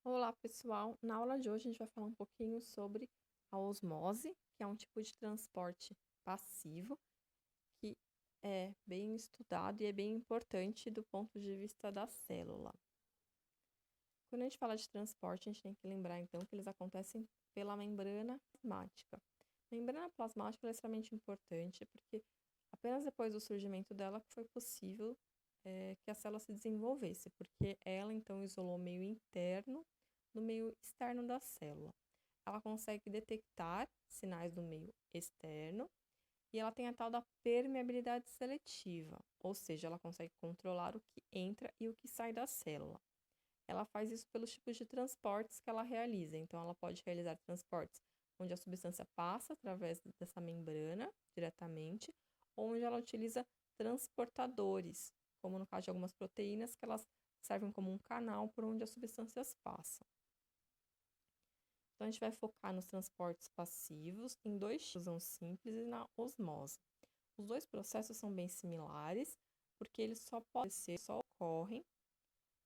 Olá, pessoal! Na aula de hoje a gente vai falar um pouquinho sobre a osmose, que é um tipo de transporte passivo que é bem estudado e é bem importante do ponto de vista da célula. Quando a gente fala de transporte, a gente tem que lembrar então que eles acontecem pela membrana plasmática. A membrana plasmática é extremamente importante porque apenas depois do surgimento dela que foi possível que a célula se desenvolvesse, porque ela então isolou o meio interno do meio externo da célula. Ela consegue detectar sinais do meio externo e ela tem a tal da permeabilidade seletiva, ou seja, ela consegue controlar o que entra e o que sai da célula. Ela faz isso pelos tipos de transportes que ela realiza. Então, ela pode realizar transportes onde a substância passa através dessa membrana diretamente, ou onde ela utiliza transportadores, como no caso de algumas proteínas, que elas servem como um canal por onde as substâncias passam. Então, a gente vai focar nos transportes passivos, em dois tipos, simples e na osmose. Os dois processos são bem similares, porque eles só ocorrem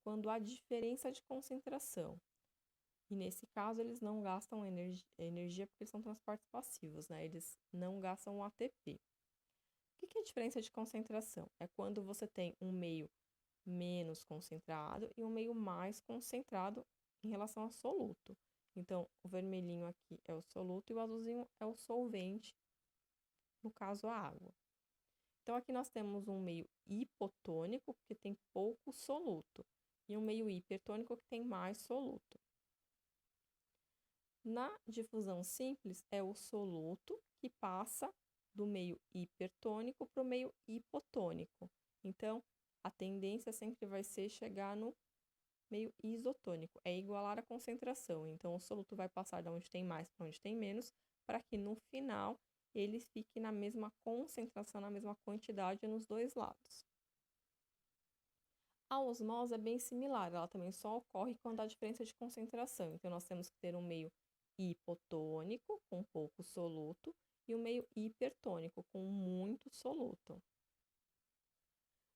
quando há diferença de concentração. E nesse caso, eles não gastam energia porque eles são transportes passivos, né? Eles não gastam o ATP. O que é a diferença de concentração? É quando você tem um meio menos concentrado e um meio mais concentrado em relação ao soluto. Então, o vermelhinho aqui é o soluto e o azulzinho é o solvente, no caso a água. Então, aqui nós temos um meio hipotônico, que tem pouco soluto, e um meio hipertônico, que tem mais soluto. Na difusão simples, é o soluto que passa do meio hipertônico para o meio hipotônico. Então, a tendência sempre vai ser chegar no meio isotônico, é igualar a concentração. Então, o soluto vai passar de onde tem mais para onde tem menos, para que no final ele fique na mesma concentração, na mesma quantidade nos dois lados. A osmose é bem similar, ela também só ocorre quando há diferença de concentração. Então, nós temos que ter um meio hipotônico, com pouco soluto, e um meio hipertônico, com muito soluto.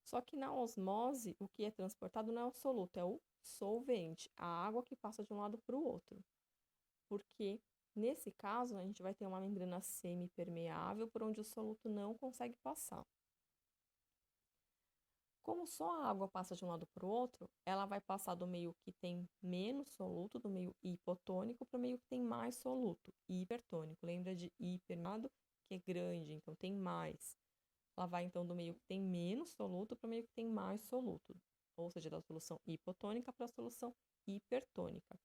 Só que na osmose, o que é transportado não é o soluto, é o solvente, a água que passa de um lado para o outro. Porque, nesse caso, a gente vai ter uma membrana semipermeável por onde o soluto não consegue passar. Como só a água passa de um lado para o outro, ela vai passar do meio que tem menos soluto, do meio hipotônico, para o meio que tem mais soluto, hipertônico. Lembra de hipermado, que é grande, então tem mais. Ela vai então do meio que tem menos soluto para o meio que tem mais soluto, ou seja, da solução hipotônica para a solução hipertônica.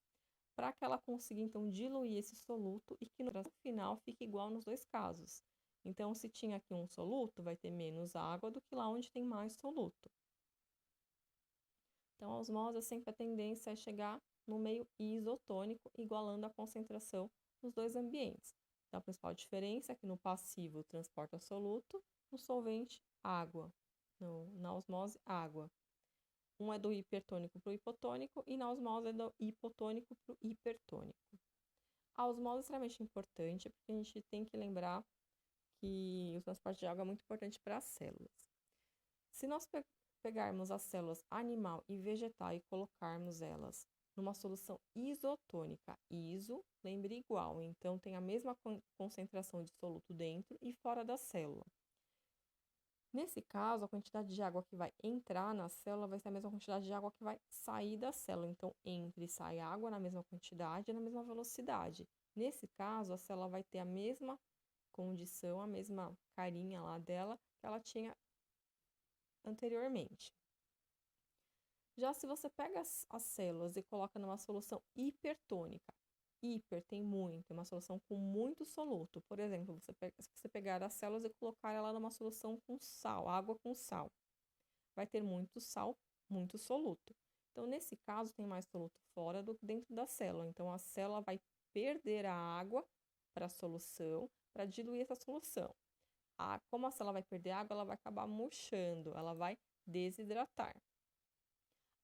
Para que ela consiga então diluir esse soluto e que no final fique igual nos dois casos. Então, se tinha aqui um soluto, vai ter menos água do que lá onde tem mais soluto. Então, a osmose é sempre a tendência a chegar no meio isotônico, igualando a concentração nos dois ambientes. Então, a principal diferença é que no passivo transporta soluto, no solvente, água. Na osmose, água. Um é do hipertônico para o hipotônico e na osmose é do hipotônico para o hipertônico. A osmose é extremamente importante porque a gente tem que lembrar que o transporte de água é muito importante para as células. Se nós pegarmos as células animal e vegetal e colocarmos elas numa solução isotônica, iso, lembre igual, então tem a mesma concentração de soluto dentro e fora da célula. Nesse caso, a quantidade de água que vai entrar na célula vai ser a mesma quantidade de água que vai sair da célula. Então, entra e sai água na mesma quantidade e na mesma velocidade. Nesse caso, a célula vai ter a mesma condição, a mesma carinha lá dela que ela tinha anteriormente. Já se você pega as células e coloca numa solução hipertônica, hiper tem muito, é uma solução com muito soluto. Por exemplo, se você pegar as células e colocar ela numa solução com sal, água com sal, vai ter muito sal, muito soluto. Então, nesse caso, tem mais soluto fora do que dentro da célula. Então, a célula vai perder a água para a solução, para diluir essa solução. Como a célula vai perder água, ela vai acabar murchando, ela vai desidratar.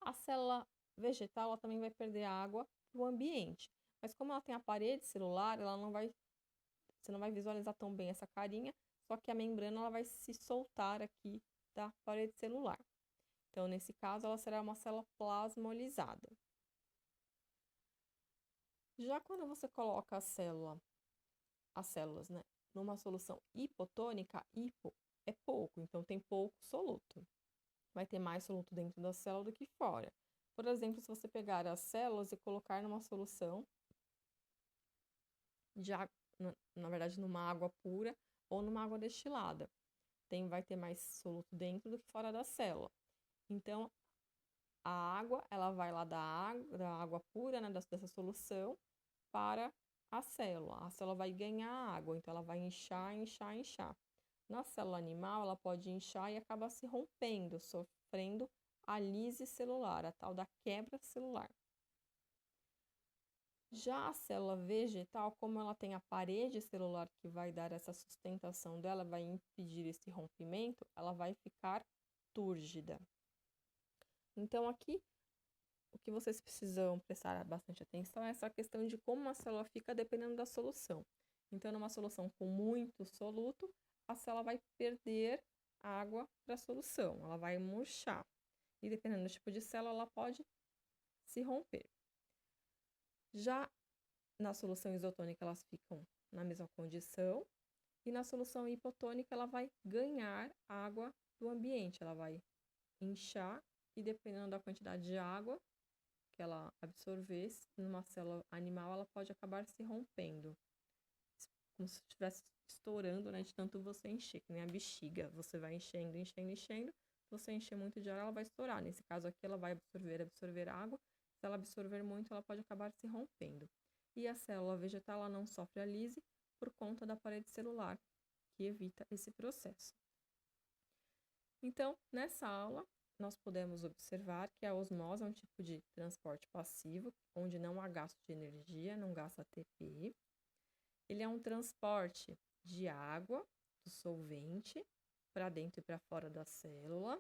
A célula vegetal ela também vai perder água para o ambiente. Mas como ela tem a parede celular, você não vai visualizar tão bem essa carinha, só que a membrana ela vai se soltar aqui da parede celular. Então, nesse caso, ela será uma célula plasmolizada. Já quando você coloca as células, né, numa solução hipotônica, hipo é pouco, então tem pouco soluto. Vai ter mais soluto dentro da célula do que fora. Por exemplo, se você pegar as células e colocar numa solução de água, na verdade, numa água pura ou numa água destilada, vai ter mais soluto dentro do que fora da célula. Então, a água, ela vai lá da água pura, né, dessa solução, para a célula. A célula vai ganhar água, então ela vai inchar, inchar, inchar. Na célula animal, ela pode inchar e acaba se rompendo, sofrendo a lise celular, a tal da quebra celular. Já a célula vegetal, como ela tem a parede celular que vai dar essa sustentação dela, vai impedir esse rompimento, ela vai ficar túrgida. Então, aqui, o que vocês precisam prestar bastante atenção é essa questão de como a célula fica dependendo da solução. Então, numa solução com muito soluto, a célula vai perder água para a solução, ela vai murchar. E dependendo do tipo de célula, ela pode se romper. Já na solução isotônica, elas ficam na mesma condição. E na solução hipotônica, ela vai ganhar água do ambiente, ela vai inchar e dependendo da quantidade de água que ela absorvesse numa célula animal, ela pode acabar se rompendo, como se estivesse estourando, né, de tanto você encher, que nem a bexiga, você vai enchendo, enchendo, enchendo, se você encher muito de ar, ela vai estourar. Nesse caso aqui, ela vai absorver água, se ela absorver muito, ela pode acabar se rompendo. E a célula vegetal, ela não sofre a lise por conta da parede celular, que evita esse processo. Então, nessa aula, nós podemos observar que a osmose é um tipo de transporte passivo, onde não há gasto de energia, não gasta ATP. Ele é um transporte de água, do solvente, para dentro e para fora da célula.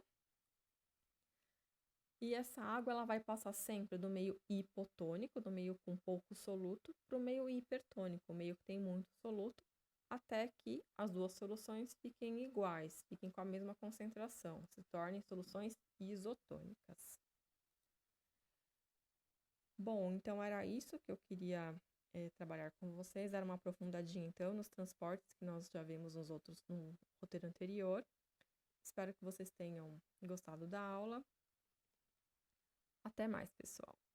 E essa água ela vai passar sempre do meio hipotônico, do meio com pouco soluto, para o meio hipertônico, o meio que tem muito soluto, até que as duas soluções fiquem iguais, fiquem com a mesma concentração, se tornem soluções isotônicas. Bom, então era isso que eu queria trabalhar com vocês, dar uma aprofundadinha então nos transportes que nós já vimos no roteiro anterior. Espero que vocês tenham gostado da aula. Até mais, pessoal!